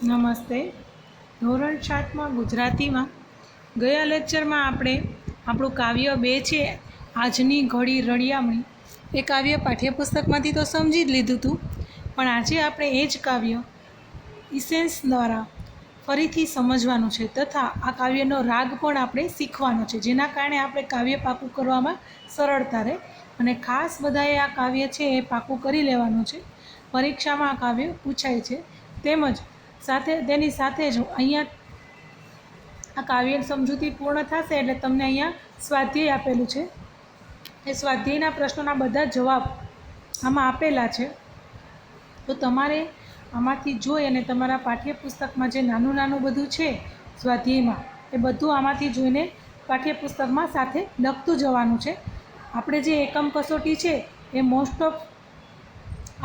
નમસ્તે. ધોરણ 7માં ગુજરાતીમાં ગયા લેક્ચરમાં આપણે આપણું કાવ્ય 2 છે આજની ઘડી રળિયામણી એ કાવ્ય પાઠ્યપુસ્તકમાંથી તો સમજી જ લીધું હતું, પણ આજે આપણે એ જ કાવ્ય ઇસેન્સ દ્વારા ફરીથી સમજવાનું છે તથા આ કાવ્યનો રાગ પણ આપણે શીખવાનો છે, જેના કારણે આપણે કાવ્ય પાકું કરવામાં સરળતા રહે. અને ખાસ બધાએ આ કાવ્ય છે એ પાકું કરી લેવાનું છે. પરીક્ષામાં આ કાવ્ય પૂછાય છે. તેમજ તેની સાથે જ અહીંયા આ કાવ્ય સમજૂતી પૂર્ણ થશે એટલે તમને અહીંયા સ્વાધ્યાય આપેલું છે. એ સ્વાધ્યાયના પ્રશ્નોના બધા જવાબ આમાં આપેલા છે. તો તમારે આમાંથી જોઈ અને તમારા પાઠ્યપુસ્તકમાં જે નાનું નાનું બધું છે સ્વાધ્યાયમાં, એ બધું આમાંથી જોઈને પાઠ્યપુસ્તકમાં સાથે લખતું જવાનું છે. આપણે જે એકમ કસોટી છે એ મોસ્ટ ઓફ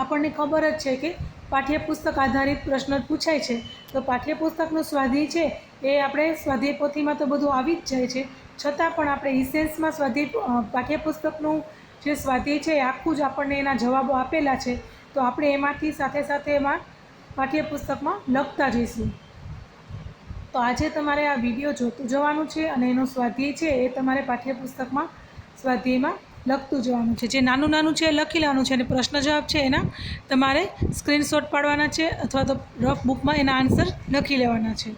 આપણને ખબર જ છે કે પાઠ્યપુસ્તક આધારિત પ્રશ્નો પૂછાય છે. તો પાઠ્યપુસ્તકનું સ્વાધ્યાય છે એ આપણે સ્વાધ્યાય પોથીમાં તો બધું આવી જ જાય છે, છતાં પણ આપણે ઇસેન્સમાં પાઠ્યપુસ્તકનું જે સ્વાધ્યાય છે એ આખું જ આપણને એના જવાબો આપેલા છે. તો આપણે એમાંથી સાથે સાથે એમાં પાઠ્યપુસ્તકમાં લખતા જઈશું. તો આજે તમારે આ વિડીયો જોતું જવાનું છે અને એનો સ્વાધ્યાય છે એ તમારે પાઠ્યપુસ્તકમાં સ્વાધ્યાયમાં લખતું જવાનું છે. જે નાનું નાનું છે એ લખી લેવાનું છે અને પ્રશ્ન જવાબ છે એના તમારે સ્ક્રીનશોટ પાડવાના છે અથવા તો રફ બુકમાં એના આન્સર લખી લેવાના છે.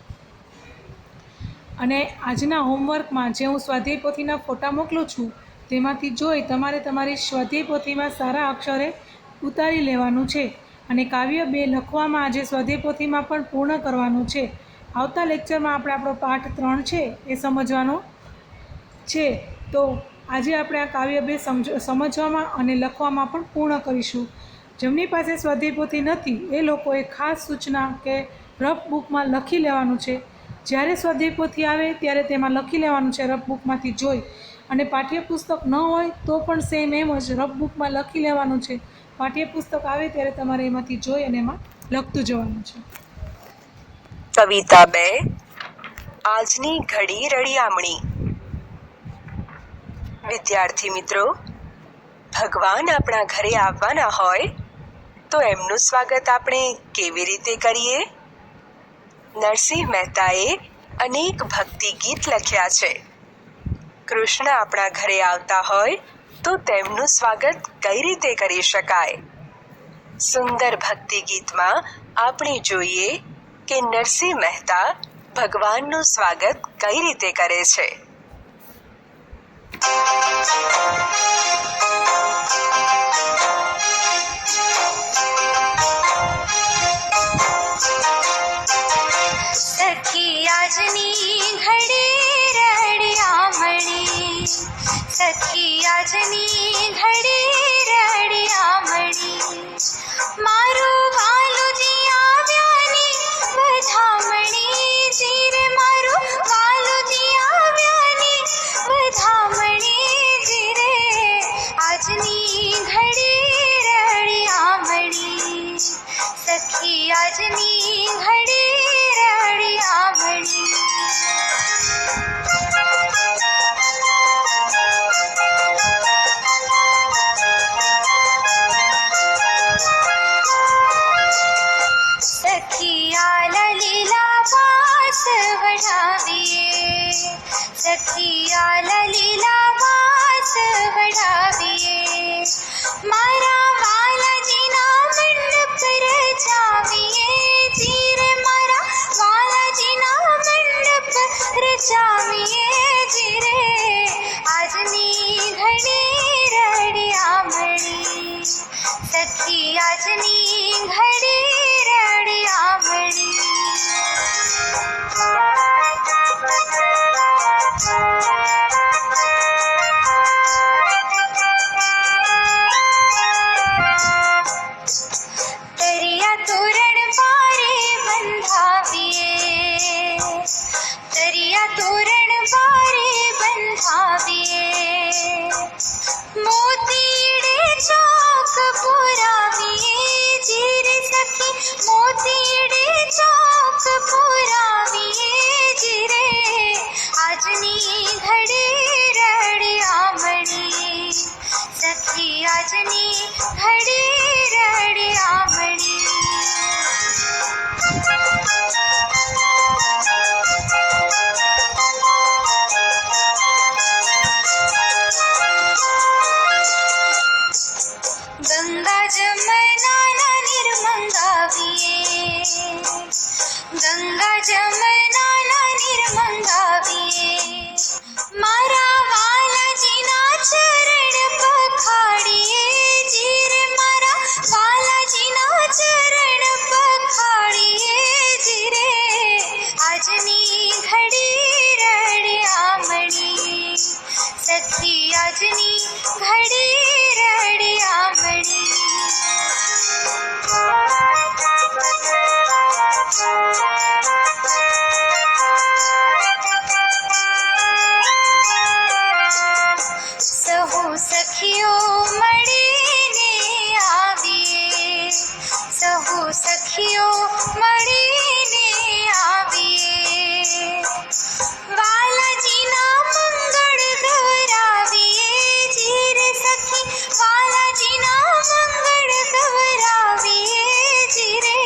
અને આજના હોમવર્કમાં જે હું સ્વાધ્યાય પોથીના ફોટા મોકલું છું તેમાંથી જોઈ તમારે તમારી સ્વાધ્યાય પોથીમાં સારા અક્ષરે ઉતારી લેવાનું છે. અને કાવ્ય 2 લખવામાં આજે સ્વાધ્યાય પોથીમાં પણ પૂર્ણ કરવાનું છે. આવતા લેક્ચરમાં આપણે આપણો પાઠ 3 છે એ સમજવાનો છે. તો આજે આપણે આ કાવ્ય 2 સમજવામાં અને લખવામાં પણ પૂર્ણ કરીશું. જેમની પાસે સ્વાધ્યાય પોથી નથી એ લોકોએ ખાસ સૂચના કે રફ બુકમાં લખી લેવાનું છે. જ્યારે સ્વાધ્યાય પોથી આવે ત્યારે તેમાં લખી લેવાનું છે રફ બુકમાંથી જોઈ. અને પાઠ્યપુસ્તક ન હોય તો પણ સેમ એમ જ રફ બુકમાં લખી લેવાનું છે. પાઠ્યપુસ્તક આવે ત્યારે તમારે એમાંથી જોઈ અને એમાં લખતું જવાનું છે. કવિતા 2 આજની ઘડી રળિયામણી. વિદ્યાર્થી મિત્રો, ભગવાન આપણા ઘરે આવવાના હોય તો એમનું સ્વાગત આપણે કેવી રીતે કરીએ? નરસિંહ મહેતાએ અનેક ભક્તિ ગીત લખ્યા છે. કૃષ્ણ આપણા ઘરે આવતા હોય તો તેમનું સ્વાગત કઈ રીતે કરી શકાય? સુંદર ભક્તિ ગીતમાં આપણે જોઈએ કે નરસિંહ મહેતા ભગવાનનું સ્વાગત કઈ રીતે કરે છે. સખી આજની ઘડી રળિયામણી, સખી આજની ઘડી રળિયામણી, મારું વાલુજી આવ્યાની વધામણી, જીરે મારું વાલુજી આવ્યાની વધામણી, જીરે આજની ઘડી રળિયામણી, સખી આજની ઘડી રળિયામણી. સખિયા લીલા વાસ વઢાવીએ, સખિયા લીલા વાસ વઢાવીએ, મારા વાલાજીના મંડપ રચાવીએ, જીરે મારા વાલાજીના મંડપ રચાવીએ, જીરે આજની ઘડી રળિયામણી, સખી આજની ઘડી રળિયામણી. તરિયા તોરણ બારે બંધાવીએ, તરિયા તોરણ બારે બંધાવીએ, મોતીડે ચોક પુરાવીએ, જીરે ગંગા જમનાના નીર મંગાવીએ મારા વાલાજીના ચરણ પખાડીએ જીરે મારા વાલાજીના ચરણ પખાડીએ જીરે આજની ઘડી રડિયામણી સખી આજની ઘડી રડિયામણી સહુ સખીઓ મળીને આવીએ સહુ સખીઓ મળીને આવીએ વાલાજીના મંગળ ગૌરાવીએ જીર સખી વાલાજીના મંગળ ગૌરાવીએ જીરે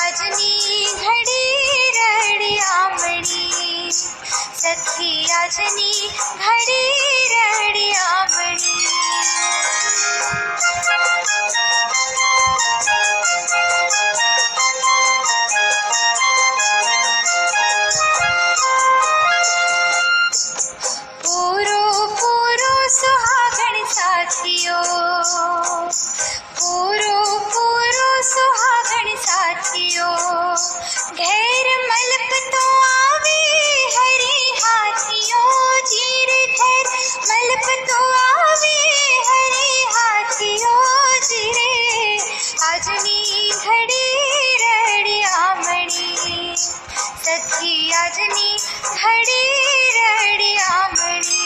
આજની ઘડી રડિયામણી સખી આજની ઘડી રડિયામણી પૂરો પૂરો સુહાગણ સાથીઓ પૂરો પૂરો સુહાગણ સાથીઓ ઘેર મલપતો આવે હરી હાથીઓ જીર ઘેર મલપતો આવે હરી હાથીઓ જીરે આજની ઘડી રડિયામણી સખી આજની ઘડી રડિયામણી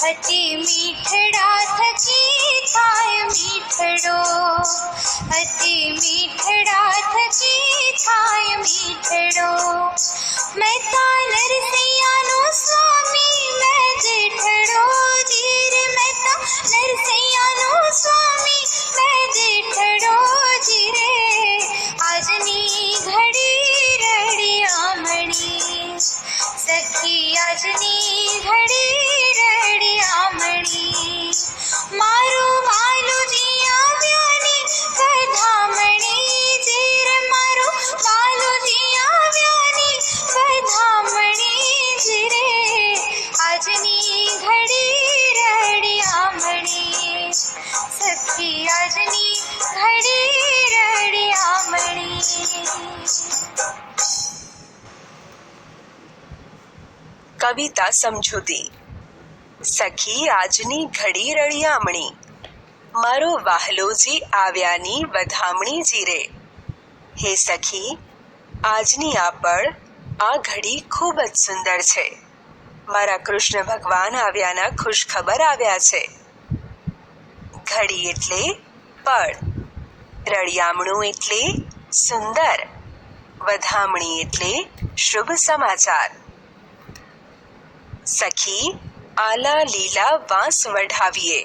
અતિ મીઠડા થકી થાય મીઠડો અતિ મીઠડા થકી થાય મીઠડો મહેતા નરસૈયાનો સ્વામી મેં જેઠડો જીર મહેતા નરસૈયાનો સ્વામી મેં જેઠડો જીરે આજની ઘડી રડિયામણી સખી આજની ઘડી રડિયામણી મારું વાલુજી આવ્યાની વધામણી જીર મારું વાલુજી આવ્યાની વધામણી જીરે આજની ઘડી રડિયામણી સખી આજની ઘડી રડિયામણી કવિતા સમજૂતી. સખી આજની ઘડી રળિયામણી, મારો વાહલોજી આવ્યાની વધામણી જીરે. હે સખી, આજની આ પળ, આ ઘડી ખૂબ જ સુંદર છે. મારા કૃષ્ણ ભગવાન આવ્યાના ખુશખબર આવ્યા છે. ઘડી એટલે પળ, રળિયામણું એટલે સુંદર, વધામણી એટલે શુભ સમાચાર. સખી, આલા લીલા વાંસ વઢાવીએ,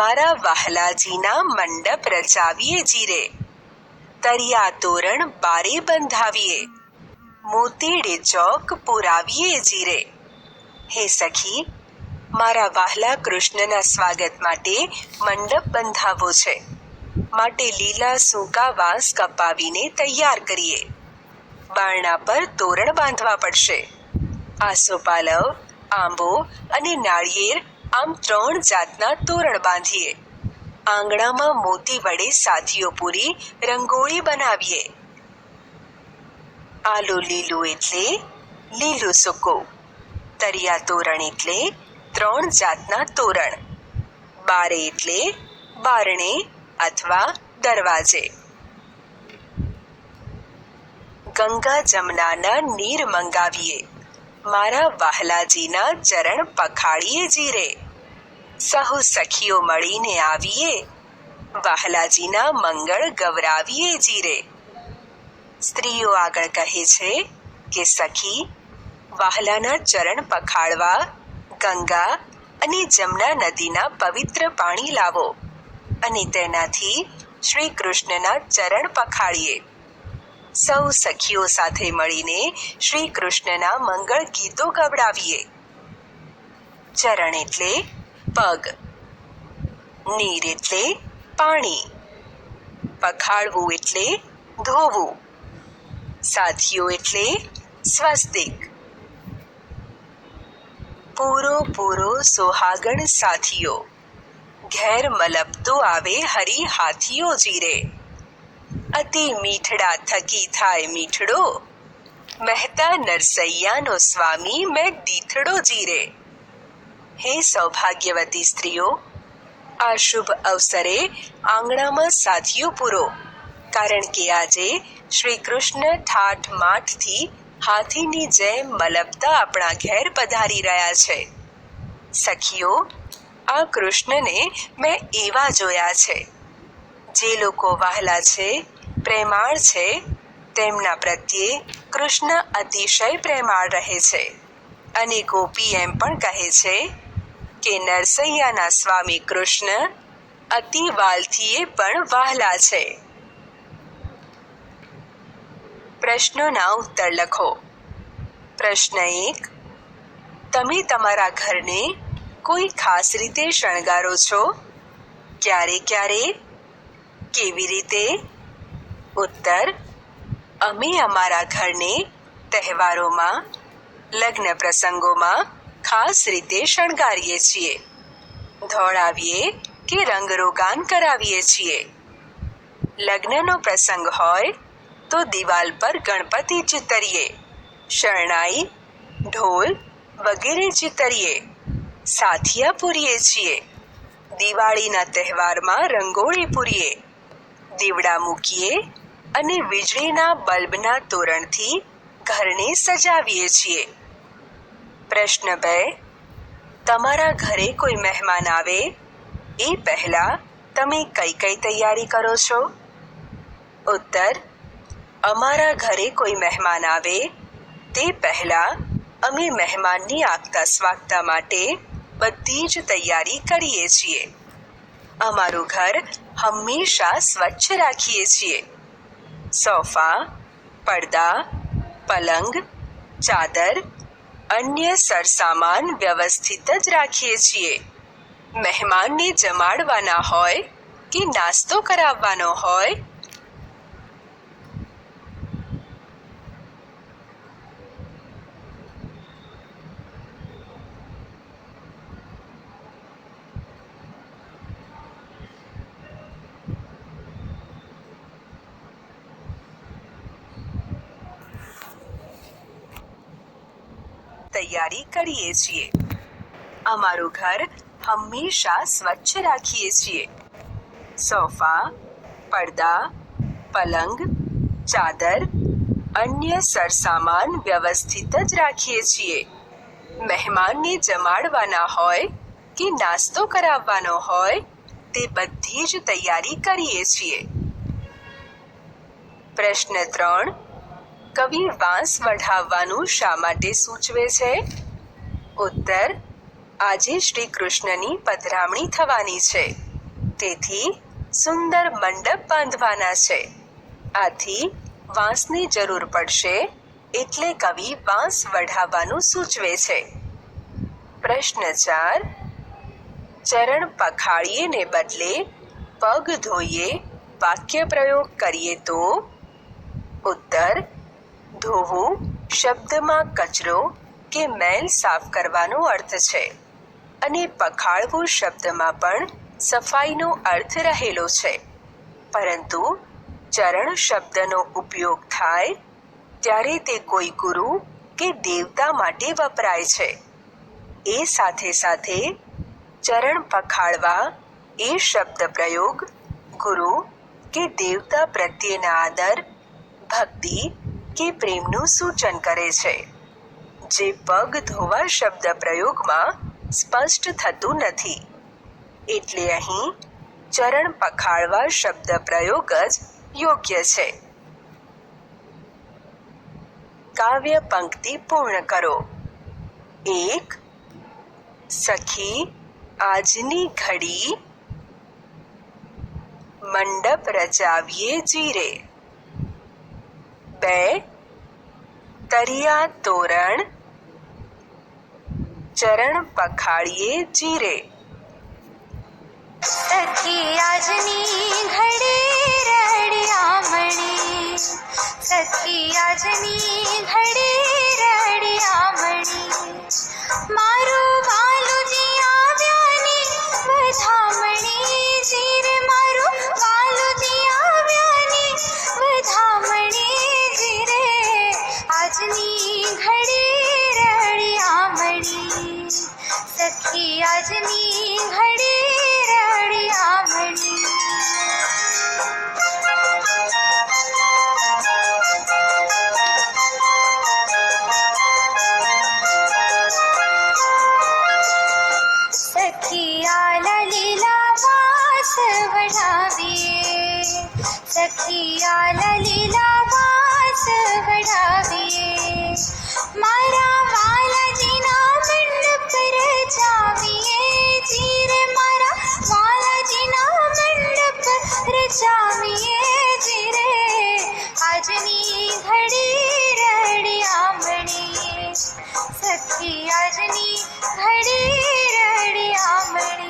મારા વહાલાજીના મંડપ રચાવીએ જીરે. તરિયા તોરણ બારે બંધાવીએ, મોતીડે ચોક પુરાવીએ જીરે. હે સખી, મારા વહાલા કૃષ્ણના સ્વાગત માટે મંડપ બંધાવવો છે, માટે લીલા સૂકા વાંસ કપાવીને તૈયાર કરીએ. બારણા પર તોરણ બાંધવા પડશે. આસોપાલવ, આંબો અને નાળિયેર, આમ 3 જાતના તોરણ બાંધીએ. આંગણામાં મોતી વડે સાથીઓ પૂરી રંગોળી બનાવીએ. આલું લીલું એટલે લીલું સૂકું. તરિયા તોરણ એટલે 3 જાતના તોરણ. બારે એટલે બારણે અથવા દરવાજે. ગંગા જમનાના નીર મંગાવીએ, મારા વહાલાજીના ચરણ પખાડીએ જીરે. સહુ સખીઓ મળીને આવીએ, વહાલાજીના મંગળ ગૌરાવીએ જીરે. સ્ત્રીઓ આગળ કહે છે કે સખી, વહાલાના ચરણ પખાડવા ગંગા અને જમના નદીના પવિત્ર પાણી લાવો અને તેનાથી શ્રી કૃષ્ણના ચરણ પખાડીએ. સૌ સખીઓ સાથે મળીને શ્રી કૃષ્ણના મંગળ ગીતો ગવડાવીએ. ચરણ એટલે પગ, નીર એટલે પાણી, પખાળવું એટલે ધોવું, સાથીઓ એટલે સ્વસ્તિક. પૂરો પૂરો સોહાગણ સાથીઓ, ઘેર મલપતો આવે હરી હાથીઓ જીરે. અતિ મીઠડા થકી થાય મીઠડો, મહેતા નરસૈયાનો સ્વામી મેં દીઠડો જીરે. હે સૌભાગ્યવતી સ્ત્રીઓ, આ શુભ અવસરે આંગણામાં સાથીઓ પૂરો, કારણ કે આજે શ્રી કૃષ્ણ ઠાઠ માઠથી હાથીની જેમ મલપતા આપણા ઘેર પધારી રહ્યા છે. સખીઓ, આ કૃષ્ણને મેં એવા જોયા છે, જે લોકો વહાલા છે, પ્રેમાળ છે, તેમના પ્રત્યે કૃષ્ણ અતિશય પ્રેમાળ રહે છે. અને ગોપી એમ પણ કહે છે કે નરસૈયાના સ્વામી કૃષ્ણ અતિ વાલથીએ પણ વહાલા છે. પ્રશ્નોના ઉત્તર લખો. પ્રશ્ન 1. તમે તમારા ઘરને કોઈ ખાસ રીતે શણગારો છો? ક્યારે ક્યારે? કેવી રીતે? ઉત્તર: અમે અમારા ઘરને તહેવારોમાં, લગ્ન પ્રસંગોમાં ખાસ રીતે શણગારીએ છીએ. ધોળાવીએ કે રંગરોગાન કરાવીએ છીએ. લગ્નનો પ્રસંગ હોય તો દિવાલ પર ગણપતિ ચિતરીએ, શરણાઈ, ઢોલ વગેરે ચિતરીએ, સાથિયા પૂરીએ છીએ. દિવાળીના તહેવારમાં રંગોળી પૂરીએ, દીવડા મૂકીએ અને વીજળીના બલ્બના તોરણથી ઘરને સજાવીએ છીએ. પ્રશ્ન 2. તમારા ઘરે કોઈ મહેમાન આવે એ પહેલા તમે કઈ કઈ તૈયારી કરો છો? ઉત્તર: અમારા ઘરે કોઈ મહેમાન આવે તે પહેલા અમે મહેમાનની આગતા સ્વાગતા માટે બધી જ તૈયારી કરીએ છીએ. અમારું ઘર હંમેશા સ્વચ્છ રાખીએ છીએ. સોફા, પડદા, પલંગ, ચાદર, અન્ય સરસામાન વ્યવસ્થિત જ રાખીએ છીએ. મહેમાનને જમાડવાના હોય કે નાસ્તો કરાવવાનો હોય, તૈયારી કરીએ છીએ. અમારું ઘર હંમેશા સ્વચ્છ રાખીએ છીએ. સોફા, પડદા, પલંગ, ચાદર, અન્ય સરસામાન વ્યવસ્થિત જ રાખીએ છીએ. મહેમાનને જમાડવાના હોય કે નાસ્તો કરાવવાનો હોય તે બધી જ તૈયારી કરીએ છીએ. પ્રશ્ન 3. કવિ વાંસ વઢાવવાનું શા માટે સૂચવે છે? ઉત્તર: આજે શ્રી કૃષ્ણની પધરામણી થવાની છે, તેથી સુંદર મંડપ બાંધવાના છે. આથી વાંસની જરૂર પડશે, એટલે કવિ વાંસ વઢાવવાનું સૂચવે છે. પ્રશ્ન 4. ચરણ પખાળીએ ને બદલે પગ ધોઈએ વાક્ય પ્રયોગ કરીએ તો? ઉત્તર: ધોવું શબ્દમાં કચરો કે મેલ સાફ કરવાનો અર્થ છે, અને પખાળવું શબ્દમાં પણ સફાઈનો અર્થ રહેલો છે. પરંતુ ચરણ શબ્દનો ઉપયોગ થાય ત્યારે તે કોઈ ગુરુ કે દેવતા માટે વપરાય છે. એ સાથે સાથે ચરણ પખાળવા એ શબ્દ પ્રયોગ ગુરુ કે દેવતા પ્રત્યેના આદર, ભક્તિ કે પ્રેમનું સૂચન કરે છે, જે પગ ધોવા શબ્દ પ્રયોગમાં સ્પષ્ટ થતું નથી. એટલે અહીં ચરણ પખાળવા શબ્દ પ્રયોગ જ યોગ્ય છે. કાવ્ય પંક્તિ પૂર્ણ કરો. 1. સખી આજની ઘડી મંડપ રચાવીએ જીરે. 2. તરિયા તોરણ ચરણ પખાળીએ જીરે. સખી આજની ઘડે રડિયામણી, સખી આજની ઘડે રડિયામણી, મારું વાલુજી આવ્યાની વધામણી, જીરે મારું વાલુજી આવ્યાની વધામણી, જીરે આજની ઘડે રડિયામણી, સખી આજની ઘડે રડિયામણી. સખિયા લીલા વાસ વઢાવીએ, સખિયા લીલા વાસ વઢાવીએ, મારા વાલાજીના મંડપ રચાવીએ, જીરે મારા વાલાજીના મંડપ રચાવીએ, જીરે આજની ઘડી રડિયામણી, સખી આજની ઘડી રડિયામણી.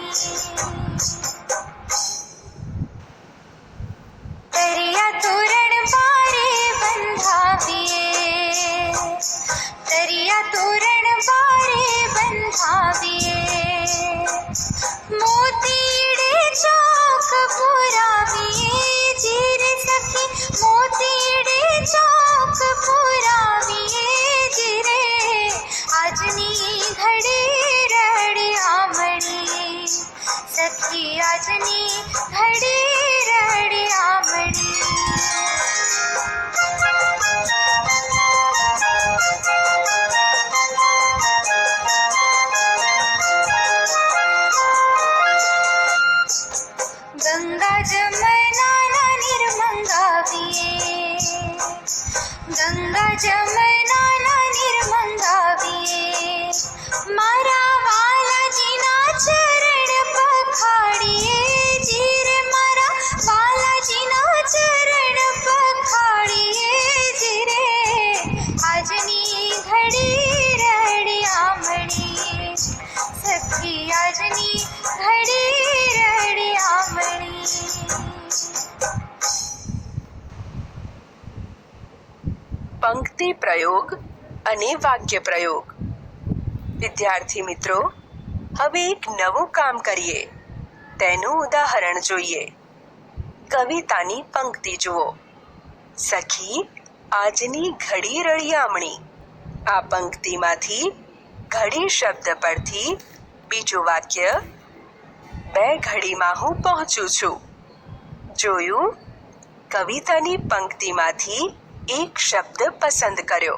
તરિયા તોરણ બારે બંધાવીએ, તરિયા તોરણ બારે બંધાવીએ, મોતીડે ચોક પુરાવીએ, જીરે સખી મોતીડે ચોક પુરાવીએ, જીરે આજની ઘડે રડિયામણી, સખી આજની ઘડે રડિયામણી. ગંગા જમનાના નીર મંગાવીએ, ગંગા જમનાના નીર મંગાવીએ, મારા વાલાજીના ચરણ પખાડીએ, જીરે મારા વાલાજીના ચરણ પખાડીએ, જીરે આજની ઘડી રડિયામણી, સખી આજની ઘડી રડિયામણી. પંક્તિ પ્રયોગ અને વાક્ય પ્રયોગ. વિદ્યાર્થી મિત્રો, હવે એક નવું કામ કરીએ. તેનું ઉદાહરણ જોઈએ. કવિતાની પંક્તિ જુઓ. સખી આજની ઘડી રડિયામણી. આ પંક્તિમાંથી ઘડી શબ્દ પરથી બીજું વાક્ય, બે ઘડીમાં હું પહોંચું છું. જોયું? કવિતાની પંક્તિમાંથી એક શબ્દ પસંદ કર્યો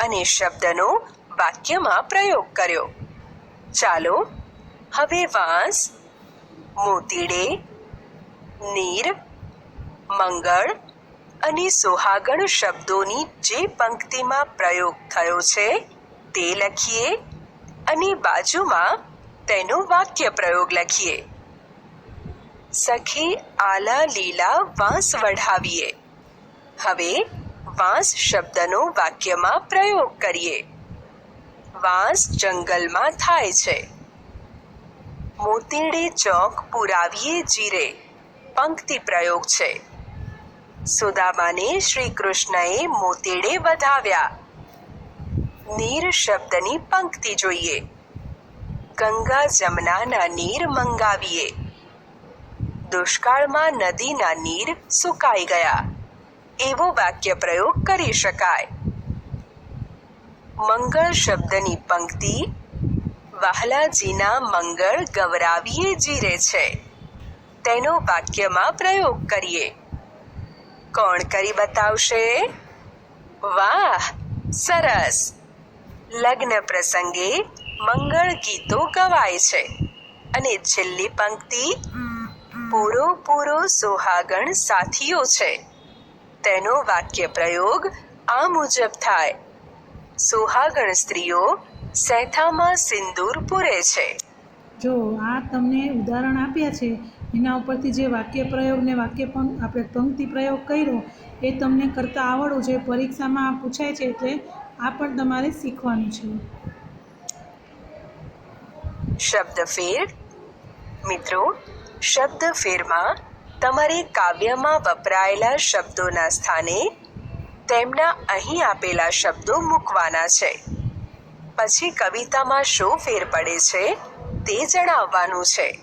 અને શબ્દનો વાક્યમાં પ્રયોગ કર્યો. ચાલો હવે વાંસ, મોતીડે, નીર, મંગળ અને સુહાગણ શબ્દોની જે પંક્તિમાં પ્રયોગ થયો છે તે લખીએ અને બાજુમાં તેનો વાક્ય પ્રયોગ લખીએ. સખી આલા લીલા વાંસ વઢાવીએ. હવે વાંસ શબ્દનો વાક્યમાં પ્રયોગ કરીએ. વાંસ જંગલમાં થાય છે. મોતીડે ચોક પુરાવીએ જીરે પંક્તિ પ્રયોગ છે. સુદામાને શ્રી કૃષ્ણએ મોતીડે વધાવ્યા. નીર શબ્દની પંક્તિ જોઈએ. ગંગા જમનાના નીર મંગાવીએ. દુષ્કાળમાં નદીના નીર સુકાઈ ગયા. એવો વાક્ય પ્રયોગ કરી શકાય. મંગળ શબ્દની પંક્તિ, વહાલાજીના મંગળ ગવરાવીએ જીરે છે. તેનો વાક્યમાં પ્રયોગ કરીએ. કોણ કરી બતાવશે? વાહ, સરસ! લગ્ન પ્રસંગે મંગળ ગીતો ગવાય છે અને છેલ્લી પંક્તિ, પૂરો પૂરો સુહાગણ સાથીઓ છે. તેનો વાક્ય પ્રયોગ આ મુજબ થાય. સુહાગણ સ્ત્રીઓ સેથામાં સિંદૂર પૂરે છે. જો આ તમને ઉદાહરણ આપ્યા છે એના ઉપરથી જે વાક્ય પ્રયોગ ને આપણે પંક્તિ પ્રયોગ કર્યો એ તમને કરતાં આવડવું જોઈએ. પરીક્ષામાં પૂછાય છે એટલે આ પણ તમારે શીખવાનું છે. શબ્દફેર. મિત્રો, શબ્દફેરમાં તમારે કાવ્યમાં વપરાયેલા શબ્દોના સ્થાને તેમના અહીં આપેલા શબ્દો મૂકવાના છે. પછી કવિતામાં શો ફેર પડે છે તે જણાવવાનું છે.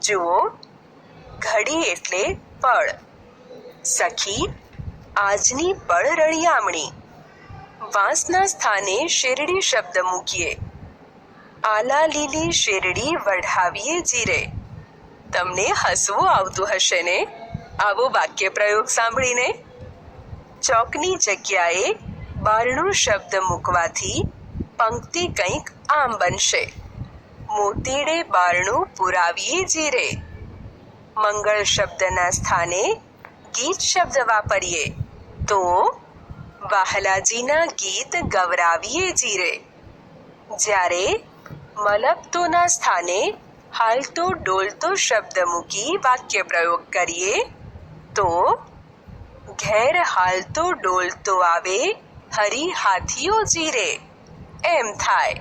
જુઓ, ઘડી એટલે પળ. સખી, આજની પળ રળિયામણી. વાંસના સ્થાને શેરડી શબ્દ મૂકીએ. આલા લીલી શેરડી વઢાવીએ જીરે. તમને હસવું આવતું હશે ને આવો વાક્ય પ્રયોગ સાંભળીને? ચોકની જગ્યાએ બારણું શબ્દ મૂકવાથી પંક્તિ કંઈક આમ બનશે. મોતીડે બારણું પુરાવીએ જીરે. મંગળ શબ્દના સ્થાને ગીત શબ્દ વાપરીએ તો વહાલાજીના ગીત ગવરાવીએ જીરે. જ્યારે મલકતોના સ્થાને હાલતો ડોલતો શબ્દ મૂકી વાક્ય પ્રયોગ કરીએ તો ઘેર હાલતો ડોલતો આવે હરી હાથીઓ જીરે એમ થાય.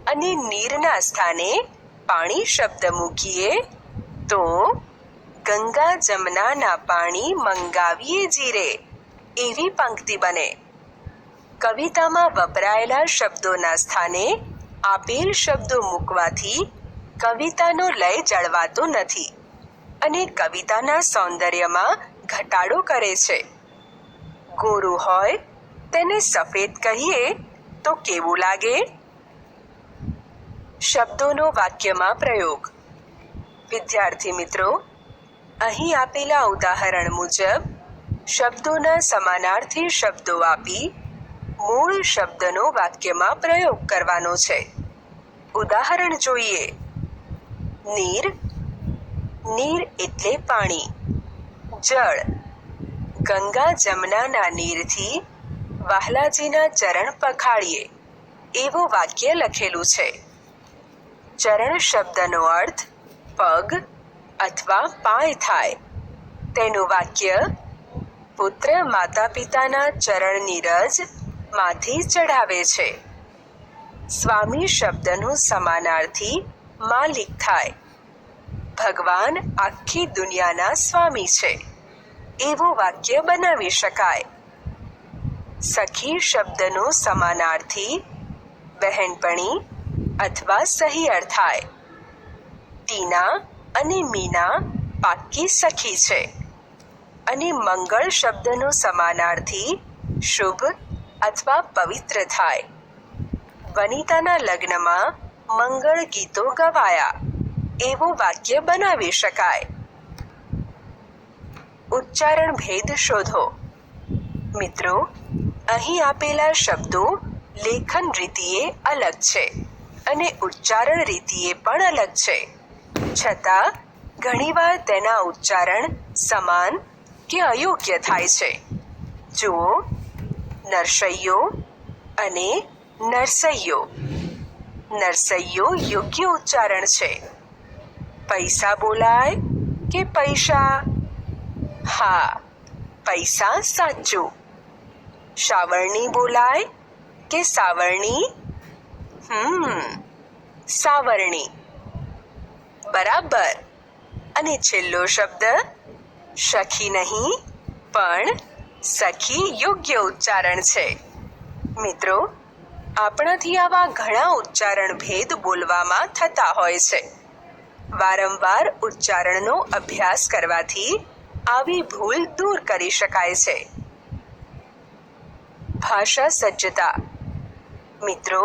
અને નીરના સ્થાને પાણી શબ્દ મૂકીએ તો ગંગા જમનાના પાણી મંગાવીએ જીરે એવી પંક્તિ બને. કવિતામાં વપરાયેલા શબ્દોના સ્થાને આપેલ શબ્દો મૂકવાથી કવિતાનો લય જળવાતો નથી અને કવિતાના સૌંદર્યમાં ઘટાડો કરે છે. ગોરું હોય તેને સફેદ કહીએ તો કેવું લાગે? શબ્દોનો વાક્યમાં પ્રયોગ. વિદ્યાર્થી મિત્રો, અહીં આપેલા ઉદાહરણ મુજબ શબ્દોના સમાનાર્થી શબ્દો આપી મૂળ શબ્દનો વાક્યમાં પ્રયોગ કરવાનો છે. ઉદાહરણ જોઈએ. નીર. નીર એટલે પાણી. જળ. ગંગા જમનાના નીરથી વહાલાજીના ચરણ પખાળીએ એવું વાક્ય લખેલું છે. ચરણ શબ્દનો અર્થ પગ અથવા પાય થાય. તેનું વાક્ય પુત્ર માતા પિતાના ચરણની રજ માથી ચઢાવે છે. સ્વામી શબ્દનું સમાનાર્થી માલિક થાય. ભગવાન આખી દુનિયાના સ્વામી છે એવું વાક્ય બનાવી શકાય. સખી શબ્દનું સમાનાર્થી બહેનપણી અથવા સહિયર થાય. ટીના અને મીના પાક્કી સખી છે. અને મંગળ શબ્દનું સમાનાર્થી શુભ અથવા પવિત્ર થાય. વનિતાના લગ્નમાં મંગળ ગીતો ગવાયા એવું વાક્ય બનાવી શકાય. ઉચ્ચારણ ભેદ શોધો. મિત્રો, અહીં આપેલા શબ્દો લેખન રીતિએ અલગ છે અને ઉચ્ચારણ રીતિએ પણ અલગ છે. છતાં ઘણીવાર તેના ઉચ્ચારણ સમાન કે અયોગ્ય થાય છે. જુઓ, નરસૈયો અને નરસૈયો. નરસૈયો યોગ્ય ઉચ્ચારણ છે. પૈસા બોલાય કે પૈસા? હા, પૈસા સાચું. સાવરણી બોલાય કે સાવરણી? સાવરણી. બરાબર. અને છેલ્લો શબ્દ સખી નહીં પણ સખી યોગ્ય ઉચ્ચારણ છે. મિત્રો, આપણાથી આવા ઘણા ઉચ્ચારણ ભેદ બોલવામાં થતા હોય છે. વારંવાર ઉચ્ચારણનો અભ્યાસ કરવાથી આવી ભૂલ દૂર કરી શકાય છે. ભાષા સજ્જતા. મિત્રો,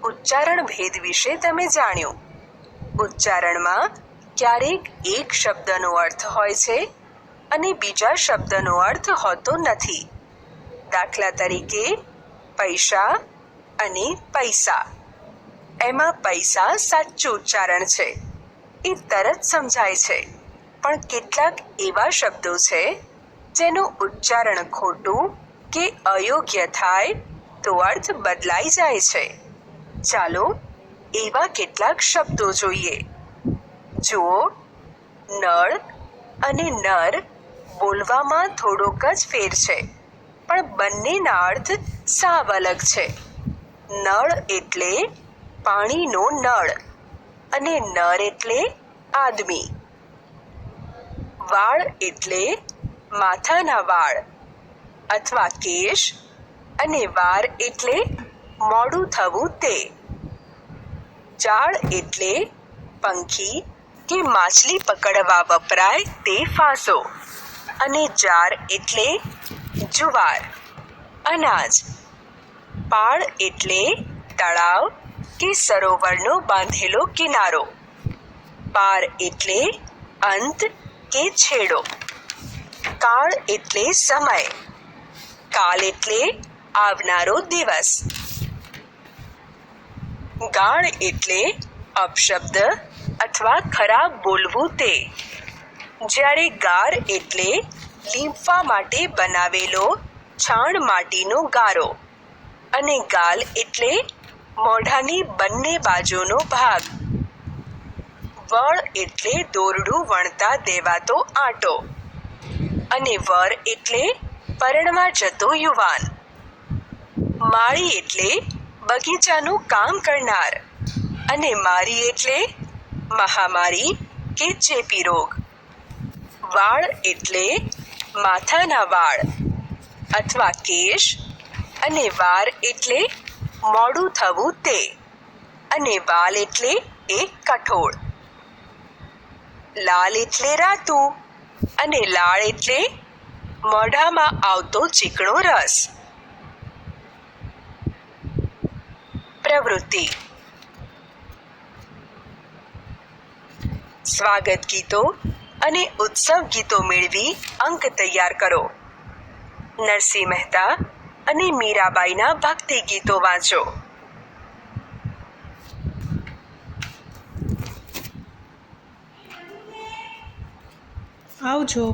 ઉચ્ચારણ ભેદ વિશે તમે જાણ્યું. ઉચ્ચારણમાં ક્યારેક એક શબ્દનો અર્થ હોય છે અને બીજા શબ્દનો અર્થ હોતો નથી. દાખલા તરીકે પૈસા અને પૈસા. એમાં પૈસા સાચું ઉચ્ચારણ છે, એ તરત સમજાય છે. પણ કેટલાક એવા શબ્દો છે જેનું ઉચ્ચારણ ખોટું કે અયોગ્ય થાય તો અર્થ બદલાઈ જાય છે. ચાલો એવા કેટલાક શબ્દો જોઈએ. જુઓ, નળ અને નર બોલવામાં થોડોક જ ફેર છે, પણ બંનેના અર્થ સાવ અલગ છે. નળ એટલે પાણીનો નળ અને નર એટલે આદમી. વાળ એટલે માથાના વાળ અથવા કેશ, અને વાર એટલે મોડું થવું તે. જાળ એટલે પંખી કે માછલી પકડવા વપરાય તે ફાંસો, અને જાર એટલે જુવાર, અનાજ. પાળ એટલે તળાવ કે સરોવરનો બાંધેલો કિનારો. પાર એટલે અંત કે છેડો. કાળ એટલે સમય. કાલ એટલે આવનારો દિવસ. ગાળ એટલે અપશબ્દ અથવા ખરાબ બોલવું તે. જ્યારે ગાર એટલે લીંપવા માટે બનાવેલો છાણ માટીનો ગારો, અને ગાલ એટલે મોઢાની બંને બાજુનો ભાગ. વળ એટલે દોરડું વણતા દેવાતો આંટો, અને વર એટલે પરણવા જતો યુવાન. માળી એટલે બગીચાનું કામ કરનાર, અને મારી એટલે મહામારી કે ચેપી રોગ. વાળ એટલે માથાના વાળ અથવા કેશ, અને વાર એટલે મોડું થવું તે, અને વાલ એટલે એક કઠોળ. લાલ એટલે રાતું, અને લાળ એટલે મોઢામાં આવતો ચીકણો રસ. પ્રવૃત્તિ. સ્વાગત ગીતો અને ઉત્સવ ગીતો મેળવી અંક તૈયાર કરો. નરસિંહ મહેતા અને મીરાબાઈના ભક્તિ ગીતો વાંચો. આવજો.